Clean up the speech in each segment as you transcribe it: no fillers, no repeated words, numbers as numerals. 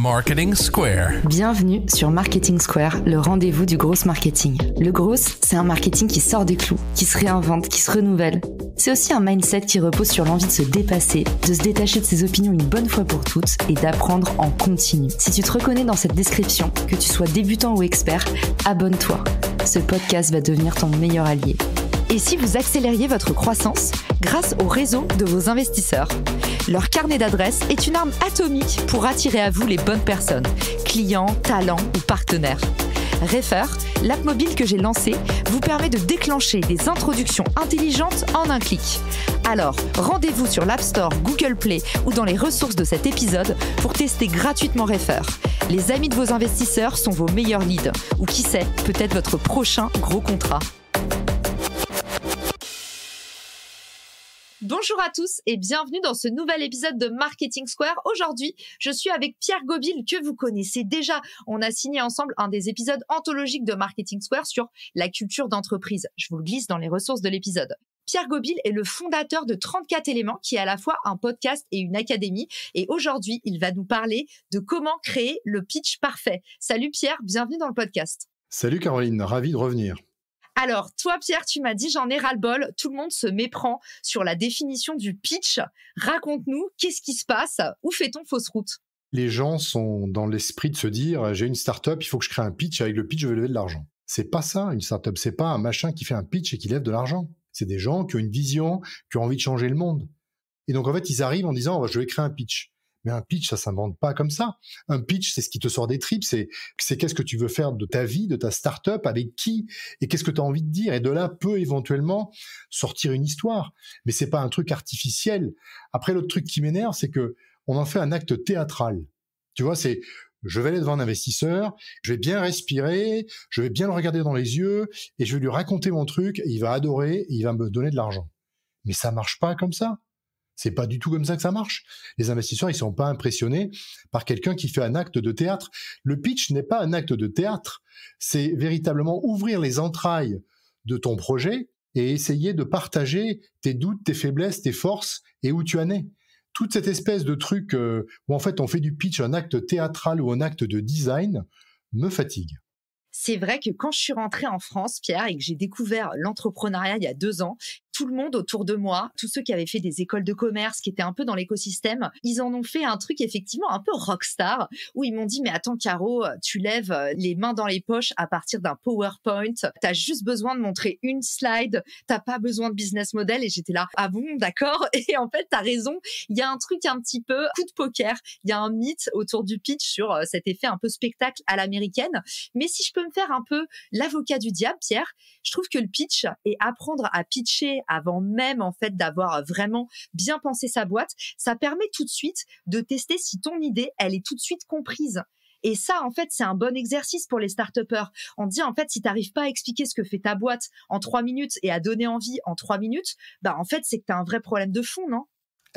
Marketing Square. Bienvenue sur Marketing Square, le rendez-vous du gros marketing. Le gros, c'est un marketing qui sort des clous, qui se réinvente, qui se renouvelle. C'est aussi un mindset qui repose sur l'envie de se dépasser, de se détacher de ses opinions une bonne fois pour toutes et d'apprendre en continu. Si tu te reconnais dans cette description, que tu sois débutant ou expert, abonne-toi. Ce podcast va devenir ton meilleur allié. Et si vous accélériez votre croissance grâce au réseau de vos investisseurs? Leur carnet d'adresses est une arme atomique pour attirer à vous les bonnes personnes, clients, talents ou partenaires. Refer, l'app mobile que j'ai lancée, vous permet de déclencher des introductions intelligentes en un clic. Alors, rendez-vous sur l'App Store, Google Play ou dans les ressources de cet épisode pour tester gratuitement Refer. Les amis de vos investisseurs sont vos meilleurs leads, ou qui sait, peut-être votre prochain gros contrat. Bonjour à tous et bienvenue dans ce nouvel épisode de Marketing Square. Aujourd'hui, je suis avec Pierre Gobil que vous connaissez déjà. On a signé ensemble un des épisodes anthologiques de Marketing Square sur la culture d'entreprise. Je vous le glisse dans les ressources de l'épisode. Pierre Gobil est le fondateur de 34 éléments qui est à la fois un podcast et une académie. Et aujourd'hui, il va nous parler de comment créer le pitch parfait. Salut Pierre, bienvenue dans le podcast. Salut Caroline, ravi de revenir. Alors, toi, Pierre, tu m'as dit, j'en ai ras-le-bol, tout le monde se méprend sur la définition du pitch. Raconte-nous, qu'est-ce qui se passe? Où fait-on fausse route? Les gens sont dans l'esprit de se dire, j'ai une start-up, il faut que je crée un pitch, avec le pitch, je vais lever de l'argent. C'est pas ça, une start-up, c'est pas un machin qui fait un pitch et qui lève de l'argent. C'est des gens qui ont une vision, qui ont envie de changer le monde. Et donc, en fait, ils arrivent en disant, je vais créer un pitch. Mais un pitch, ça s'invente pas comme ça. Un pitch, c'est ce qui te sort des tripes, c'est qu'est-ce que tu veux faire de ta vie, de ta start-up, avec qui, et qu'est-ce que tu as envie de dire. Et de là peut éventuellement sortir une histoire. Mais c'est pas un truc artificiel. Après, l'autre truc qui m'énerve, c'est que on en fait un acte théâtral. Tu vois, c'est je vais aller devant un investisseur, je vais bien respirer, je vais bien le regarder dans les yeux, et je vais lui raconter mon truc, et il va adorer, et il va me donner de l'argent. Mais ça marche pas comme ça. C'est pas du tout comme ça que ça marche. Les investisseurs, ils sont pas impressionnés par quelqu'un qui fait un acte de théâtre. Le pitch n'est pas un acte de théâtre. C'est véritablement ouvrir les entrailles de ton projet et essayer de partager tes doutes, tes faiblesses, tes forces et où tu en es. Toute cette espèce de truc où en fait on fait du pitch un acte théâtral ou un acte de design me fatigue. C'est vrai que quand je suis rentrée en France, Pierre, et que j'ai découvert l'entrepreneuriat il y a 2 ans, tout le monde autour de moi, tous ceux qui avaient fait des écoles de commerce, qui étaient un peu dans l'écosystème, ils en ont fait un truc effectivement un peu rockstar, où ils m'ont dit, mais attends Caro, tu lèves les mains dans les poches à partir d'un PowerPoint, t'as juste besoin de montrer une slide, t'as pas besoin de business model. Et j'étais là, ah bon, d'accord. Et en fait, t'as raison, il y a un truc un petit peu coup de poker, il y a un mythe autour du pitch sur cet effet un peu spectacle à l'américaine. Mais si je peux me faire un peu l'avocat du diable, Pierre, je trouve que le pitch et apprendre à pitcher avant même en fait d'avoir vraiment bien pensé sa boîte, ça permet tout de suite de tester si ton idée, elle est tout de suite comprise. Et ça, en fait, c'est un bon exercice pour les start-upers. On dit, en fait, si t'arrives pas à expliquer ce que fait ta boîte en 3 minutes et à donner envie en 3 minutes, bah, en fait, c'est que t'as un vrai problème de fond, non?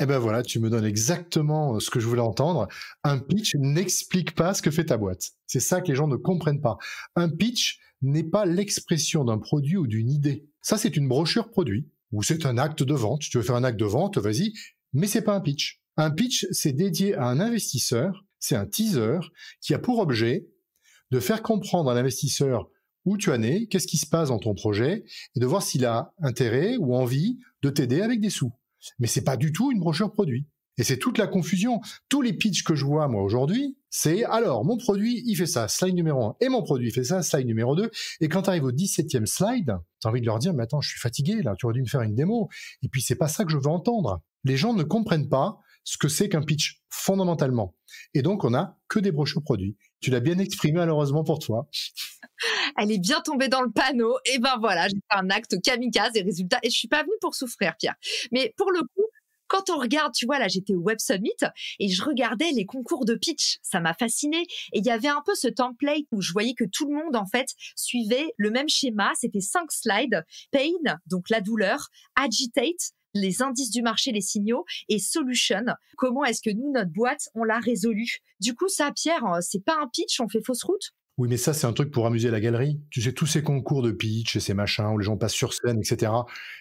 Eh ben voilà, tu me donnes exactement ce que je voulais entendre. Un pitch n'explique pas ce que fait ta boîte. C'est ça que les gens ne comprennent pas. Un pitch n'est pas l'expression d'un produit ou d'une idée. Ça, c'est une brochure produit, ou c'est un acte de vente. Si tu veux faire un acte de vente, vas-y, mais c'est pas un pitch. Un pitch, c'est dédié à un investisseur, c'est un teaser qui a pour objet de faire comprendre à l'investisseur où tu en es, qu'est-ce qui se passe dans ton projet, et de voir s'il a intérêt ou envie de t'aider avec des sous. Mais c'est pas du tout une brochure produit. Et c'est toute la confusion. Tous les pitchs que je vois, moi, aujourd'hui, c'est alors, mon produit, il fait ça, slide numéro 1, et mon produit, il fait ça, slide numéro 2. Et quand tu arrives au 17e slide, t'as envie de leur dire, mais attends, je suis fatigué, là, tu aurais dû me faire une démo. Et puis, c'est pas ça que je veux entendre. Les gens ne comprennent pas ce que c'est qu'un pitch, fondamentalement. Et donc, on a que des brochures produits. Tu l'as bien exprimé, malheureusement, pour toi. Elle est bien tombée dans le panneau. Et ben voilà, j'ai fait un acte kamikaze et résultat. Et je suis pas venue pour souffrir, Pierre. Mais pour le coup, quand on regarde, tu vois, là, j'étais au Web Summit et je regardais les concours de pitch. Ça m'a fascinée. Et il y avait un peu ce template où je voyais que tout le monde, en fait, suivait le même schéma. C'était 5 slides. Pain, donc la douleur. Agitate, les indices du marché, les signaux. Et solution, comment est-ce que nous, notre boîte, on l'a résolu? Du coup, ça, Pierre, c'est pas un pitch, on fait fausse route? Oui, mais ça, c'est un truc pour amuser la galerie. Tu sais, tous ces concours de pitch et ces machins où les gens passent sur scène, etc.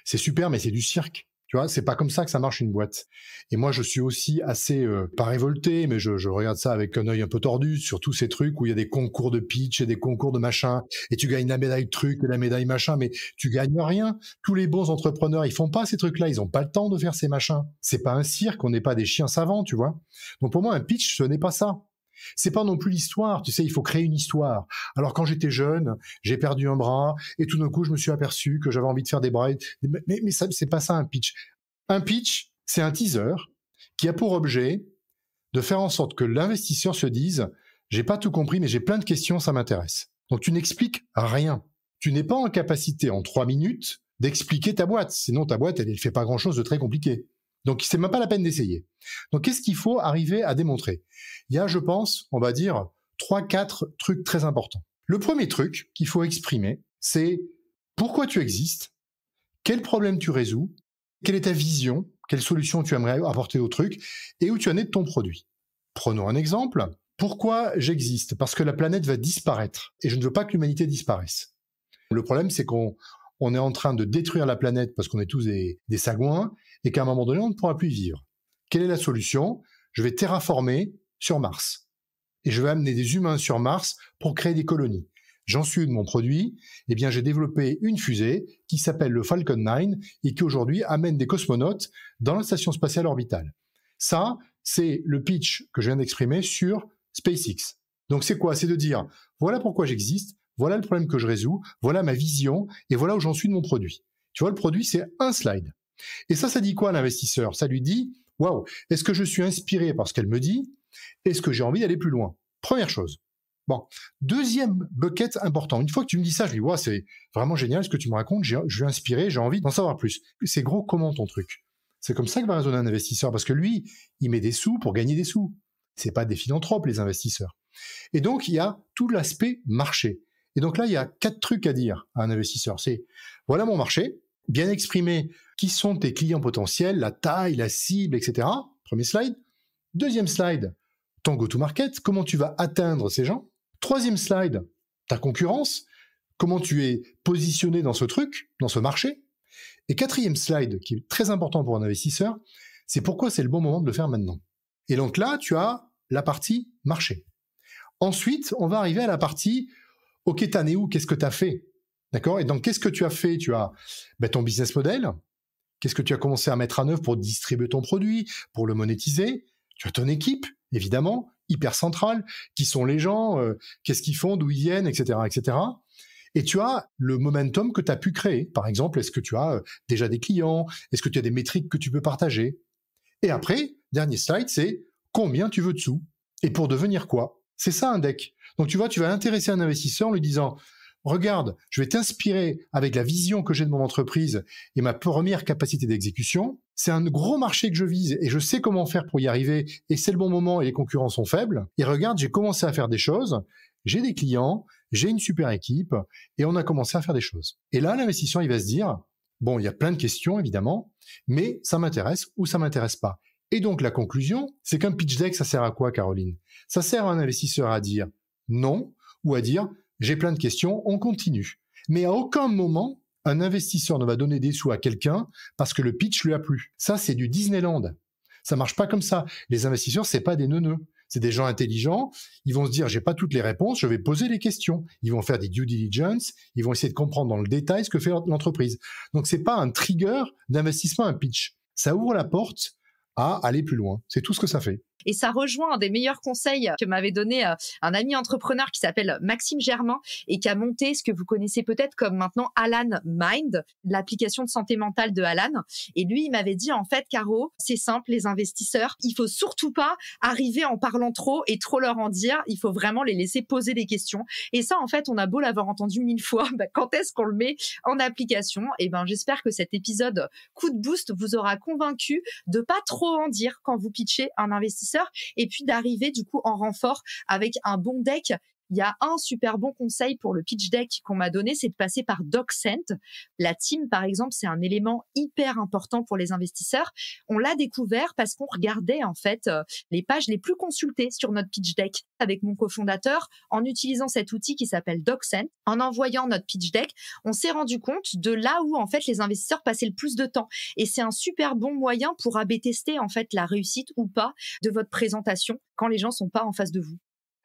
C'est super, mais c'est du cirque. Tu vois, c'est pas comme ça que ça marche une boîte. Et moi, je suis aussi assez, pas révolté, mais je regarde ça avec un œil un peu tordu sur tous ces trucs où il y a des concours de pitch et des concours de machin, et tu gagnes la médaille truc et la médaille machin, mais tu gagnes rien. Tous les bons entrepreneurs, ils font pas ces trucs-là, ils ont pas le temps de faire ces machins. C'est pas un cirque, on n'est pas des chiens savants, tu vois. Donc pour moi, un pitch, ce n'est pas ça. C'est pas non plus l'histoire, tu sais, il faut créer une histoire. Alors quand j'étais jeune, j'ai perdu un bras et tout d'un coup je me suis aperçu que j'avais envie de faire des bras. Mais ça, c'est pas ça un pitch. Un pitch, c'est un teaser qui a pour objet de faire en sorte que l'investisseur se dise j'ai pas tout compris mais j'ai plein de questions, ça m'intéresse. Donc tu n'expliques rien. Tu n'es pas en capacité en 3 minutes d'expliquer ta boîte, sinon ta boîte elle fait pas grand-chose de très compliqué. Donc, c'est même pas la peine d'essayer. Donc, qu'est-ce qu'il faut arriver à démontrer? Il y a, je pense, on va dire, 3-4 trucs très importants. Le premier truc qu'il faut exprimer, c'est pourquoi tu existes, quel problème tu résous, quelle est ta vision, quelle solution tu aimerais apporter au truc, et où tu en es de ton produit. Prenons un exemple. Pourquoi j'existe? Parce que la planète va disparaître, et je ne veux pas que l'humanité disparaisse. Le problème, c'est qu'on est en train de détruire la planète parce qu'on est tous des sagouins, et qu'à un moment donné, on ne pourra plus y vivre. Quelle est la solution? Je vais terraformer sur Mars. Et je vais amener des humains sur Mars pour créer des colonies. J'en suis de mon produit. Eh bien, j'ai développé une fusée qui s'appelle le Falcon 9 et qui aujourd'hui amène des cosmonautes dans la station spatiale orbitale. Ça, c'est le pitch que je viens d'exprimer sur SpaceX. Donc, c'est quoi? C'est de dire, voilà pourquoi j'existe, voilà le problème que je résous, voilà ma vision et voilà où j'en suis de mon produit. Tu vois, le produit, c'est un slide. Et ça dit quoi à l'investisseur? Ça lui dit, waouh, est-ce que je suis inspiré par ce qu'elle me dit? Est-ce que j'ai envie d'aller plus loin? Première chose. Bon, deuxième bucket important. Une fois que tu me dis ça, je dis, waouh, c'est vraiment génial ce que tu me racontes, je suis inspiré, j'ai envie d'en savoir plus. C'est gros comment ton truc? C'est comme ça que va raisonner un investisseur, parce que lui, il met des sous pour gagner des sous. C'est pas des philanthropes, les investisseurs. Et donc, il y a tout l'aspect marché. Et donc là, il y a 4 trucs à dire à un investisseur. C'est, voilà mon marché, bien exprimé, qui sont tes clients potentiels, la taille, la cible, etc. Premier slide. Deuxième slide, ton go-to-market, comment tu vas atteindre ces gens. Troisième slide, ta concurrence, comment tu es positionné dans ce truc, dans ce marché. Et quatrième slide, qui est très important pour un investisseur, c'est pourquoi c'est le bon moment de le faire maintenant. Et donc là, tu as la partie marché. Ensuite, on va arriver à la partie, ok, t'en es où, qu'est-ce que tu as fait? D'accord? Et donc, qu'est-ce que tu as fait? Tu as ton business model. Qu'est-ce que tu as commencé à mettre en œuvre pour distribuer ton produit, pour le monétiser? Tu as ton équipe, évidemment, hyper centrale. Qui sont les gens? Qu'est-ce qu'ils font? D'où ils viennent? Etc., etc. Et tu as le momentum que tu as pu créer. Par exemple, est-ce que tu as déjà des clients? Est-ce que tu as des métriques que tu peux partager? Et après, dernier slide, c'est combien tu veux de sous? Et pour devenir quoi? C'est ça un deck. Donc tu vois, tu vas intéresser un investisseur en lui disant, regarde, je vais t'inspirer avec la vision que j'ai de mon entreprise et ma première capacité d'exécution. C'est un gros marché que je vise et je sais comment faire pour y arriver et c'est le bon moment et les concurrents sont faibles. Et regarde, j'ai commencé à faire des choses, j'ai des clients, j'ai une super équipe et on a commencé à faire des choses. Et là, l'investisseur, il va se dire, bon, il y a plein de questions évidemment, mais ça m'intéresse ou ça m'intéresse pas. Et donc la conclusion, c'est qu'un pitch deck, ça sert à quoi, Caroline? Ça sert à un investisseur à dire non ou à dire j'ai plein de questions, on continue. Mais à aucun moment, un investisseur ne va donner des sous à quelqu'un parce que le pitch lui a plu. Ça, c'est du Disneyland. Ça marche pas comme ça. Les investisseurs, c'est pas des neuneux. C'est des gens intelligents. Ils vont se dire, j'ai pas toutes les réponses, je vais poser les questions. Ils vont faire des due diligence. Ils vont essayer de comprendre dans le détail ce que fait l'entreprise. Donc, c'est pas un trigger d'investissement, un pitch. Ça ouvre la porte à aller plus loin. C'est tout ce que ça fait. Et ça rejoint un des meilleurs conseils que m'avait donné un ami entrepreneur qui s'appelle Maxime Germain et qui a monté ce que vous connaissez peut-être comme maintenant Alan Mind, l'application de santé mentale de Alan. Et lui, il m'avait dit, en fait, Caro, c'est simple, les investisseurs, il faut surtout pas arriver en parlant trop et trop leur en dire. Il faut vraiment les laisser poser des questions. Et ça, en fait, on a beau l'avoir entendu 1000 fois, quand est-ce qu'on le met en application? Et j'espère que cet épisode coup de boost vous aura convaincu de pas trop en dire quand vous pitchez un investisseur et puis d'arriver du coup en renfort avec un bon deck Il y a un super bon conseil pour le pitch deck qu'on m'a donné, c'est de passer par DocSend. La team, par exemple, c'est un élément hyper important pour les investisseurs. On l'a découvert parce qu'on regardait en fait les pages les plus consultées sur notre pitch deck avec mon cofondateur en utilisant cet outil qui s'appelle DocSend. En envoyant notre pitch deck, on s'est rendu compte de là où en fait les investisseurs passaient le plus de temps. Et c'est un super bon moyen pour A/B tester en fait la réussite ou pas de votre présentation quand les gens sont pas en face de vous.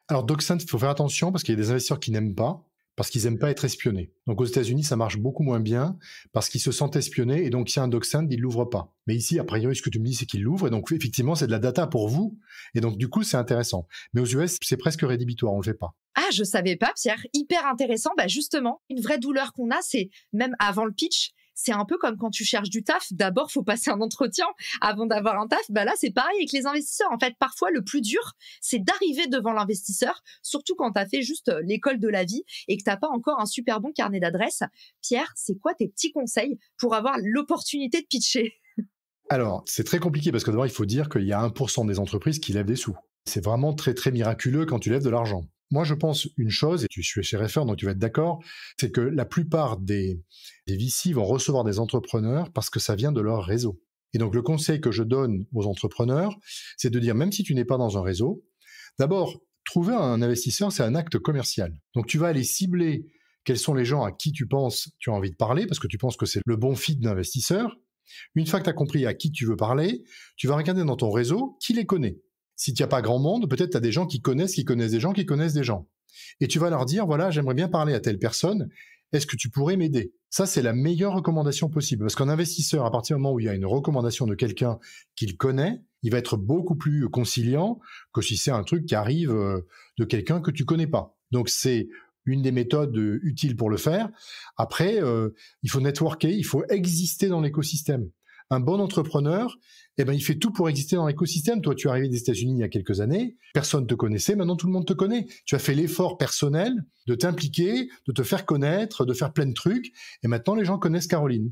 Alors, DocSend, il faut faire attention parce qu'il y a des investisseurs qui n'aiment pas, parce qu'ils n'aiment pas être espionnés. Donc, aux États-Unis, ça marche beaucoup moins bien parce qu'ils se sentent espionnés et donc, s'il y a un DocSend, ils ne l'ouvrent pas. Mais ici, a priori, ce que tu me dis, c'est qu'ils l'ouvrent et donc, effectivement, c'est de la data pour vous et donc, du coup, c'est intéressant. Mais aux US, c'est presque rédhibitoire, on ne le fait pas. Ah, je savais pas, Pierre. Hyper intéressant. Bah justement, une vraie douleur qu'on a, c'est même avant le pitch, c'est un peu comme quand tu cherches du taf. D'abord, faut passer un entretien avant d'avoir un taf. Bah là, c'est pareil avec les investisseurs. En fait, parfois, le plus dur, c'est d'arriver devant l'investisseur, surtout quand tu as fait juste l'école de la vie et que t'as pas encore un super bon carnet d'adresses. Pierre, c'est quoi tes petits conseils pour avoir l'opportunité de pitcher? Alors, c'est très compliqué parce que d'abord, il faut dire qu'il y a 1% des entreprises qui lèvent des sous. C'est vraiment très, très miraculeux quand tu lèves de l'argent. Moi, je pense une chose, et tu suis chez Refer, donc tu vas être d'accord, c'est que la plupart des VC vont recevoir des entrepreneurs parce que ça vient de leur réseau. Et donc, le conseil que je donne aux entrepreneurs, c'est de dire, même si tu n'es pas dans un réseau, d'abord, trouver un investisseur, c'est un acte commercial. Donc, tu vas aller cibler quels sont les gens à qui tu penses tu as envie de parler, parce que tu penses que c'est le bon fit d'investisseur. Une fois que tu as compris à qui tu veux parler, tu vas regarder dans ton réseau qui les connaît. Si tu n'as pas grand monde, peut-être tu as des gens qui connaissent des gens qui connaissent des gens. Et tu vas leur dire, voilà, j'aimerais bien parler à telle personne, est-ce que tu pourrais m'aider? Ça, c'est la meilleure recommandation possible. Parce qu'un investisseur, à partir du moment où il y a une recommandation de quelqu'un qu'il connaît, il va être beaucoup plus conciliant que si c'est un truc qui arrive de quelqu'un que tu connais pas. Donc, c'est une des méthodes utiles pour le faire. Après, il faut networker, il faut exister dans l'écosystème. Un bon entrepreneur, il fait tout pour exister dans l'écosystème. Toi, tu es arrivé des États-Unis il y a quelques années, personne ne te connaissait, maintenant tout le monde te connaît. Tu as fait l'effort personnel de t'impliquer, de te faire connaître, de faire plein de trucs, et maintenant les gens connaissent Caroline.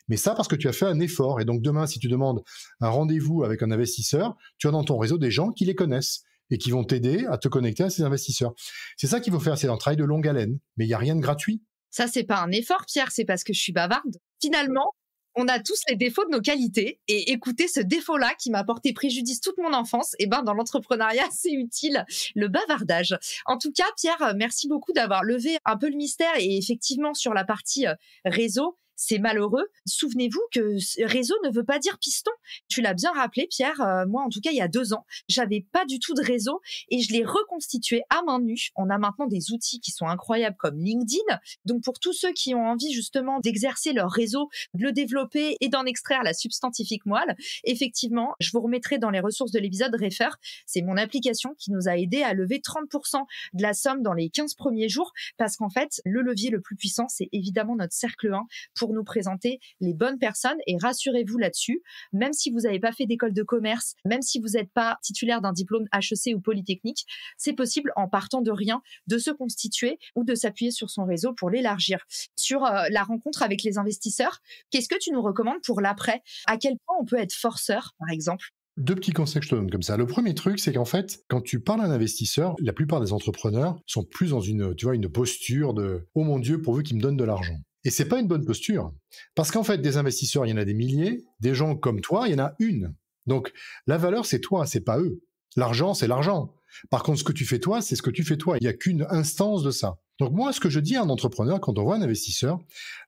Mais ça parce que tu as fait un effort. Et donc demain, si tu demandes un rendez-vous avec un investisseur, tu as dans ton réseau des gens qui les connaissent et qui vont t'aider à te connecter à ces investisseurs. C'est ça qu'il faut faire, c'est un travail de longue haleine. Mais il n'y a rien de gratuit. Ça, c'est pas un effort, Pierre, c'est parce que je suis bavarde. Finalement, on a tous les défauts de nos qualités et écoutez, ce défaut-là qui m'a porté préjudice toute mon enfance, dans l'entrepreneuriat, c'est utile, le bavardage. En tout cas, Pierre, merci beaucoup d'avoir levé un peu le mystère et effectivement, sur la partie réseau, c'est malheureux. Souvenez-vous que réseau ne veut pas dire piston. Tu l'as bien rappelé, Pierre. Moi, en tout cas, il y a 2 ans, j'avais pas du tout de réseau et je l'ai reconstitué à main nue. On a maintenant des outils qui sont incroyables comme LinkedIn. Donc, pour tous ceux qui ont envie justement d'exercer leur réseau, de le développer et d'en extraire la substantifique moelle, effectivement, je vous remettrai dans les ressources de l'épisode Refer. C'est mon application qui nous a aidé à lever 30% de la somme dans les 15 premiers jours parce qu'en fait, le levier le plus puissant, c'est évidemment notre cercle 1 pour nous présenter les bonnes personnes et rassurez-vous là-dessus, même si vous n'avez pas fait d'école de commerce, même si vous n'êtes pas titulaire d'un diplôme HEC ou Polytechnique, c'est possible en partant de rien de se constituer ou de s'appuyer sur son réseau pour l'élargir. Sur la rencontre avec les investisseurs, qu'est-ce que tu nous recommandes pour l'après? À quel point on peut être forceur, par exemple? 2 petits conseils que je te donne comme ça. Le premier truc, c'est qu'en fait, quand tu parles à un investisseur, la plupart des entrepreneurs sont plus dans une posture de « Oh mon Dieu, pourvu qu'il me donne de l'argent ». Et c'est pas une bonne posture. Parce qu'en fait, des investisseurs, il y en a des milliers. Des gens comme toi, il y en a une. Donc, la valeur, c'est toi, c'est pas eux. L'argent, c'est l'argent. Par contre, ce que tu fais toi, c'est ce que tu fais toi. Il n'y a qu'une instance de ça. Donc moi, ce que je dis à un entrepreneur, quand on voit un investisseur,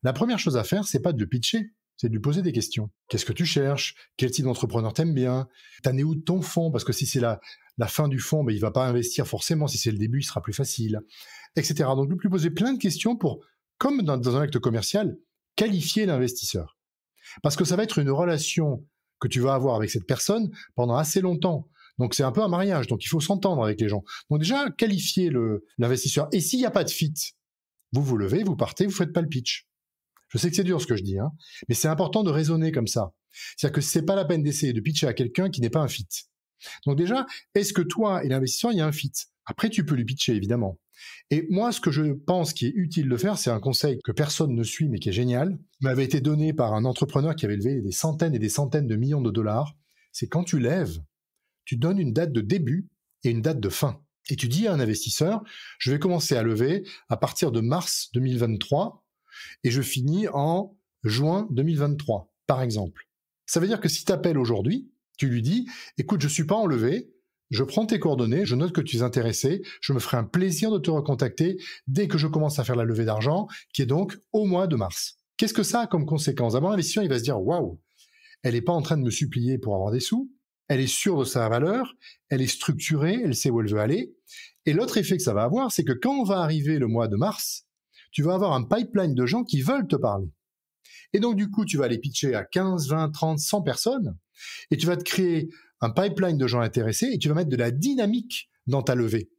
la première chose à faire, c'est pas de le pitcher, c'est de lui poser des questions. Qu'est-ce que tu cherches? Quel type d'entrepreneur t'aimes bien? T'en es où de ton fonds? Parce que si c'est la fin du fonds, il va pas investir forcément. Si c'est le début, il sera plus facile, etc. Donc, lui poser plein de questions pour, comme dans un acte commercial, qualifier l'investisseur. Parce que ça va être une relation que tu vas avoir avec cette personne pendant assez longtemps. Donc, c'est un peu un mariage. Donc, il faut s'entendre avec les gens. Donc, déjà, qualifier l'investisseur. Et s'il n'y a pas de fit, vous levez, vous partez, vous faites pas le pitch. Je sais que c'est dur ce que je dis, mais c'est important de raisonner comme ça. C'est-à-dire que c'est pas la peine d'essayer de pitcher à quelqu'un qui n'est pas un fit. Donc déjà, est-ce que toi et l'investisseur, il y a un fit? Après, tu peux lui pitcher, évidemment. Et moi, ce que je pense qui est utile de faire, c'est un conseil que personne ne suit, mais qui est génial, qui m'avait été donné par un entrepreneur qui avait levé des centaines et des centaines de millions de dollars. C'est quand tu lèves, tu donnes une date de début et une date de fin. Et tu dis à un investisseur, je vais commencer à lever à partir de mars 2023 et je finis en juin 2023, par exemple. Ça veut dire que si tu appelles aujourd'hui, tu lui dis, écoute, je ne suis pas en levée, je prends tes coordonnées, je note que tu es intéressé, je me ferai un plaisir de te recontacter dès que je commence à faire la levée d'argent, qui est donc au mois de mars. Qu'est-ce que ça a comme conséquence? D'abord, l'investisseur, il va se dire, waouh, elle n'est pas en train de me supplier pour avoir des sous, elle est sûre de sa valeur, elle est structurée, elle sait où elle veut aller. Et l'autre effet que ça va avoir, c'est que quand on va arriver le mois de mars, tu vas avoir un pipeline de gens qui veulent te parler. Et donc, du coup, tu vas aller pitcher à 15, 20, 30, 100 personnes, et tu vas te créer un pipeline de gens intéressés, et tu vas mettre de la dynamique dans ta levée,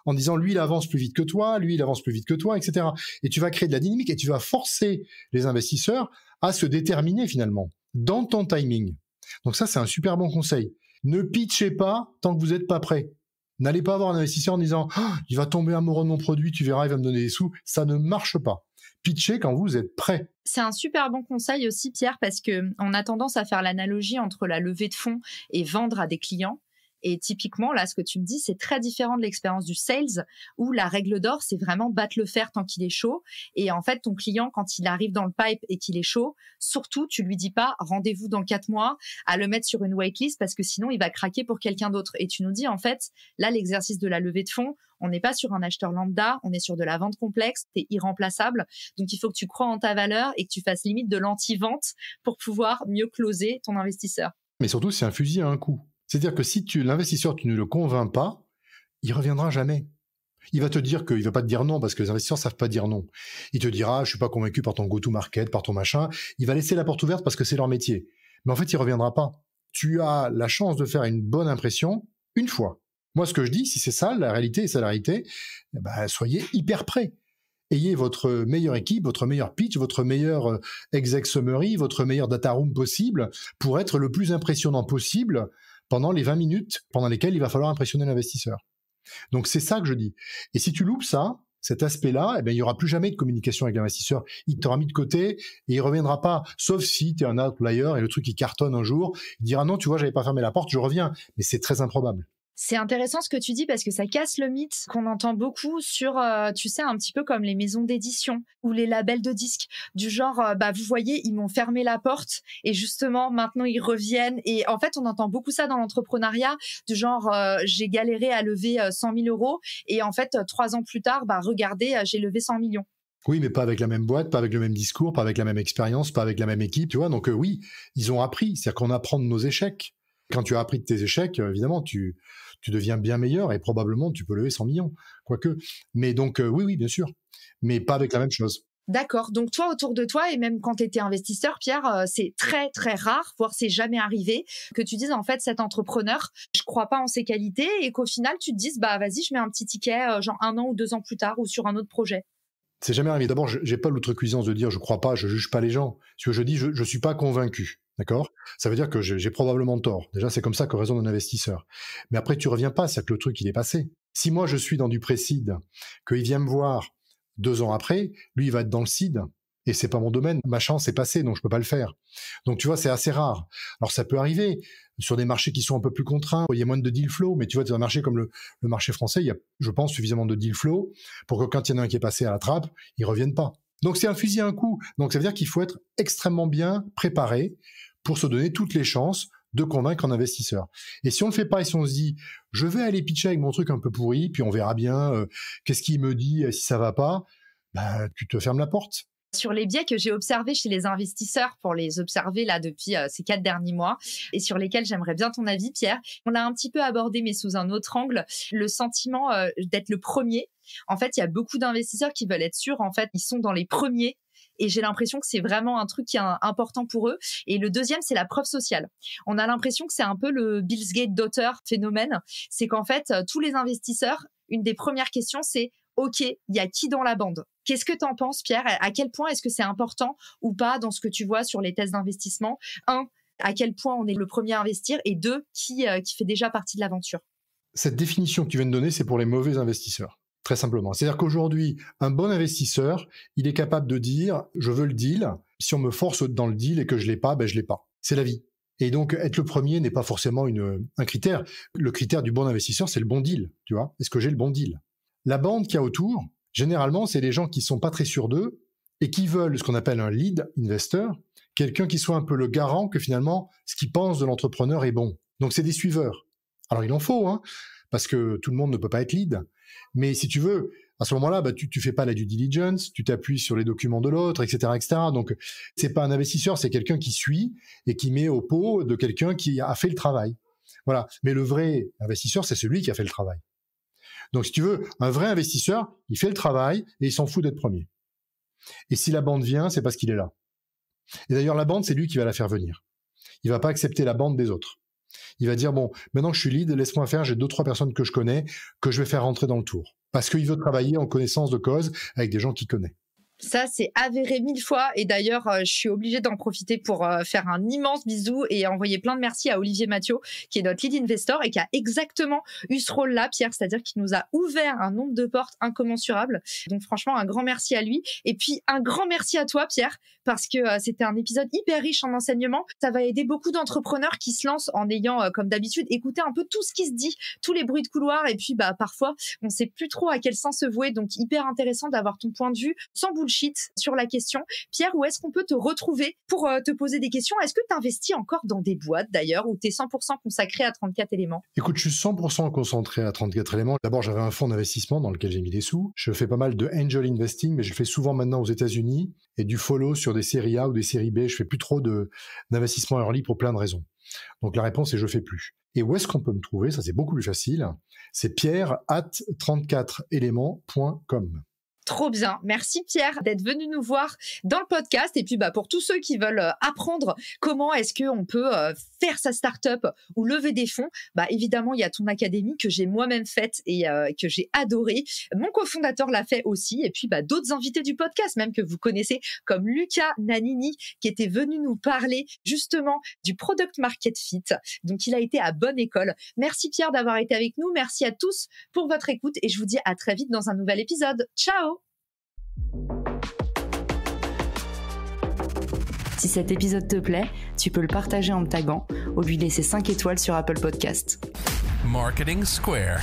en disant, lui, il avance plus vite que toi, lui, il avance plus vite que toi, etc. Et tu vas créer de la dynamique, et tu vas forcer les investisseurs à se déterminer, finalement, dans ton timing. Donc ça, c'est un super bon conseil. Ne pitchez pas tant que vous n'êtes pas prêt. N'allez pas avoir un investisseur en disant oh, « il va tomber amoureux de mon produit, tu verras, il va me donner des sous ». Ça ne marche pas. Pitchez quand vous êtes prêt. C'est un super bon conseil aussi, Pierre, parce qu'on a tendance à faire l'analogie entre la levée de fonds et vendre à des clients. Et typiquement, là, ce que tu me dis, c'est très différent de l'expérience du sales, où la règle d'or, c'est vraiment battre le fer tant qu'il est chaud. Et en fait, ton client, quand il arrive dans le pipe et qu'il est chaud, surtout, tu lui dis pas rendez-vous dans 4 mois à le mettre sur une waitlist parce que sinon, il va craquer pour quelqu'un d'autre. Et tu nous dis, en fait, là, l'exercice de la levée de fonds, on n'est pas sur un acheteur lambda, on est sur de la vente complexe, t'es irremplaçable. Donc, il faut que tu crois en ta valeur et que tu fasses limite de l'anti-vente pour pouvoir mieux closer ton investisseur. Mais surtout, c'est un fusil à un coup. C'est-à-dire que si l'investisseur, tu ne le convaincs pas, il reviendra jamais. Il va te dire qu'il ne va pas te dire non parce que les investisseurs ne savent pas dire non. Il te dira, je ne suis pas convaincu par ton go-to-market, par ton machin. Il va laisser la porte ouverte parce que c'est leur métier. Mais en fait, il ne reviendra pas. Tu as la chance de faire une bonne impression une fois. Moi, ce que je dis, si c'est ça, la réalité et c'est la réalité, soyez hyper prêts. Ayez votre meilleure équipe, votre meilleur pitch, votre meilleur exec summary, votre meilleur data room possible pour être le plus impressionnant possible pendant les 20 minutes pendant lesquelles il va falloir impressionner l'investisseur. Donc c'est ça que je dis. Et si tu loupes ça, cet aspect-là, il n'y aura plus jamais de communication avec l'investisseur. Il t'aura mis de côté et il ne reviendra pas, sauf si tu es un outlier et le truc il cartonne un jour, il dira non, tu vois, j'avais pas fermé la porte, je reviens. Mais c'est très improbable. C'est intéressant ce que tu dis parce que ça casse le mythe qu'on entend beaucoup sur, tu sais, un petit peu comme les maisons d'édition ou les labels de disques. Du genre, vous voyez, ils m'ont fermé la porte et justement, maintenant, ils reviennent. Et en fait, on entend beaucoup ça dans l'entrepreneuriat, du genre, j'ai galéré à lever 100 000 euros et en fait, 3 ans plus tard, regardez, j'ai levé 100 millions. Oui, mais pas avec la même boîte, pas avec le même discours, pas avec la même expérience, pas avec la même équipe, tu vois. Donc oui, ils ont appris. C'est-à-dire qu'on apprend de nos échecs. Quand tu as appris de tes échecs, évidemment, tu deviens bien meilleur et probablement tu peux lever 100 millions, quoique. Mais donc, oui, bien sûr, mais pas avec la même chose. D'accord. Donc toi, autour de toi, et même quand tu étais investisseur, Pierre, c'est très, très rare, voire c'est jamais arrivé, que tu dises, en fait, cet entrepreneur, je crois pas en ses qualités et qu'au final, tu te dises, vas-y, je mets un petit ticket, genre 1 an ou 2 ans plus tard ou sur un autre projet. C'est jamais arrivé. D'abord, j'ai pas l'outrecuidance de dire je crois pas, je juge pas les gens. Ce que je dis, je suis pas convaincu. D'accord? Ça veut dire que j'ai probablement tort. Déjà, c'est comme ça que raisonne un investisseur. Mais après, tu reviens pas, c'est que le truc, il est passé. Si moi, je suis dans du pré-seed, qu'il vient me voir 2 ans après, lui, il va être dans le seed. Et c'est pas mon domaine. Ma chance est passée, donc je peux pas le faire. Donc, tu vois, c'est assez rare. Alors, ça peut arriver sur des marchés qui sont un peu plus contraints. Il y a moins de deal flow, mais tu vois, dans un marché comme le marché français, il y a, je pense, suffisamment de deal flow pour que quand il y en a un qui est passé à la trappe, ils reviennent pas. Donc, c'est un fusil à un coup. Donc, ça veut dire qu'il faut être extrêmement bien préparé pour se donner toutes les chances de convaincre un investisseur. Et si on ne le fait pas et si on se dit « je vais aller pitcher avec mon truc un peu pourri, puis on verra bien qu'est-ce qu'il me dit si ça va pas », tu te fermes la porte. Sur les biais que j'ai observés chez les investisseurs, pour les observer là depuis ces 4 derniers mois, et sur lesquels j'aimerais bien ton avis, Pierre, on l'a un petit peu abordé, mais sous un autre angle, le sentiment d'être le premier. En fait, il y a beaucoup d'investisseurs qui veulent être sûrs, en fait, ils sont dans les premiers. Et j'ai l'impression que c'est vraiment un truc qui est important pour eux. Et le deuxième, c'est la preuve sociale. On a l'impression que c'est un peu le Bill Gates d'auteur phénomène. C'est qu'en fait, tous les investisseurs, une des premières questions, c'est « Ok, il y a qui dans la bande ?» Qu'est-ce que tu en penses, Pierre? À quel point est-ce que c'est important ou pas dans ce que tu vois sur les tests d'investissement? 1, à quel point on est le premier à investir? Et 2, qui fait déjà partie de l'aventure? Cette définition que tu viens de donner, c'est pour les mauvais investisseurs. Très simplement. C'est-à-dire qu'aujourd'hui, un bon investisseur, il est capable de dire « je veux le deal ». Si on me force dans le deal et que je l'ai pas, je l'ai pas. C'est la vie. Et donc, être le premier n'est pas forcément un critère. Le critère du bon investisseur, c'est le bon deal, tu vois. Est-ce que j'ai le bon deal? La bande qu'il y a autour, généralement, c'est des gens qui sont pas très sûrs d'eux et qui veulent ce qu'on appelle un lead investor, quelqu'un qui soit un peu le garant que finalement, ce qu'il pense de l'entrepreneur est bon. Donc, c'est des suiveurs. Alors, il en faut, hein, parce que tout le monde ne peut pas être lead. Mais si tu veux, à ce moment-là, tu fais pas la due diligence, tu t'appuies sur les documents de l'autre, etc., etc. Donc, c'est pas un investisseur, c'est quelqu'un qui suit et qui met au pot de quelqu'un qui a fait le travail. Voilà. Mais le vrai investisseur, c'est celui qui a fait le travail. Donc, si tu veux, un vrai investisseur, il fait le travail et il s'en fout d'être premier. Et si la bande vient, c'est parce qu'il est là. Et d'ailleurs, la bande, c'est lui qui va la faire venir. Il va pas accepter la bande des autres. Il va dire, bon, maintenant que je suis lead, laisse-moi faire, j'ai 2-3 personnes que je connais, que je vais faire rentrer dans le tour. Parce qu'il veut travailler en connaissance de cause avec des gens qu'il connaît. Ça, c'est avéré 1000 fois. Et d'ailleurs, je suis obligée d'en profiter pour faire un immense bisou et envoyer plein de merci à Olivier Mathieu, qui est notre lead investor et qui a exactement eu ce rôle-là, Pierre. C'est-à-dire qu'il nous a ouvert un nombre de portes incommensurables. Donc, franchement, un grand merci à lui. Et puis, un grand merci à toi, Pierre, parce que c'était un épisode hyper riche en enseignements. Ça va aider beaucoup d'entrepreneurs qui se lancent en ayant, comme d'habitude, écouté un peu tout ce qui se dit, tous les bruits de couloir. Et puis, parfois, on sait plus trop à quel sens se vouer. Donc, hyper intéressant d'avoir ton point de vue sans bullshit sur la question. Pierre, où est-ce qu'on peut te retrouver pour te poser des questions? Est-ce que tu investis encore dans des boîtes d'ailleurs ou tu es 100% consacré à 34 éléments? Écoute, je suis 100% concentré à 34 éléments. D'abord, j'avais un fonds d'investissement dans lequel j'ai mis des sous. Je fais pas mal de angel investing, mais je le fais souvent maintenant aux États-Unis et du follow sur des séries A ou des séries B. Je fais plus trop d'investissement early pour plein de raisons. Donc la réponse est je fais plus. Et où est-ce qu'on peut me trouver? Ça, c'est beaucoup plus facile. C'est pierre@34éléments.com. Trop bien. Merci Pierre d'être venu nous voir dans le podcast. Et puis pour tous ceux qui veulent apprendre comment est-ce qu'on peut faire sa start-up ou lever des fonds, évidemment, il y a ton académie que j'ai moi-même faite et que j'ai adorée. Mon cofondateur l'a fait aussi. Et puis d'autres invités du podcast, même que vous connaissez, comme Lucas Nanini, qui était venu nous parler justement du Product Market Fit. Donc, il a été à bonne école. Merci Pierre d'avoir été avec nous. Merci à tous pour votre écoute et je vous dis à très vite dans un nouvel épisode. Ciao! Si cet épisode te plaît, tu peux le partager en me taguant ou lui laisser 5 étoiles sur Apple Podcast. Marketing Square.